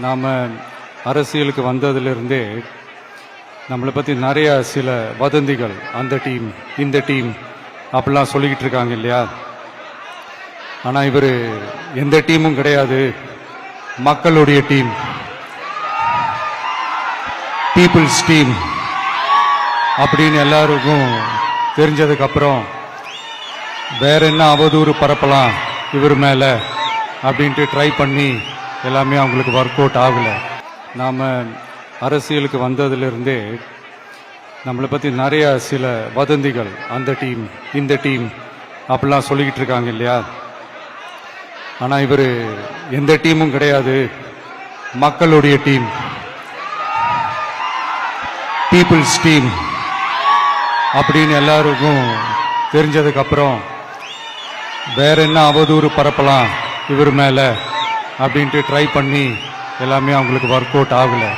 நாம் அரசியலுக்கு வந்ததிலிருந்தே நம்மளை பற்றி நிறைய சில வதந்திகள், அந்த டீம் இந்த டீம் அப்படிலாம் சொல்லிக்கிட்டு இருக்காங்க இல்லையா. ஆனால் இவர் எந்த டீமும் கிடையாது, மக்களுடைய டீம், பீப்புள்ஸ் டீம் அப்படின்னு எல்லாருக்கும் தெரிஞ்சதுக்கப்புறம் வேற என்ன அவதூறு பரப்பலாம் இவர் மேலே அப்படின்ட்டு ட்ரை பண்ணி எல்லாமே அவங்களுக்கு ஒர்க் அவுட் ஆகலை. நாம் அரசியலுக்கு வந்ததிலிருந்தே நம்மளை பற்றி நிறைய சில வதந்திகள், அந்த டீம் இந்த டீம் அப்படிலாம் சொல்லிக்கிட்டு இருக்காங்க இல்லையா. ஆனால் இவர் எந்த டீமும் கிடையாது, மக்களுடைய டீம், பீப்புள்ஸ் டீம் அப்படின்னு எல்லாருக்கும் தெரிஞ்சதுக்கப்புறம் வேற என்ன அவதூறு பரப்பலாம் இவர் மேலே அப்படின்ட்டு ட்ரை பண்ணி எல்லாமே அவங்களுக்கு ஒர்க் அவுட் ஆகலை.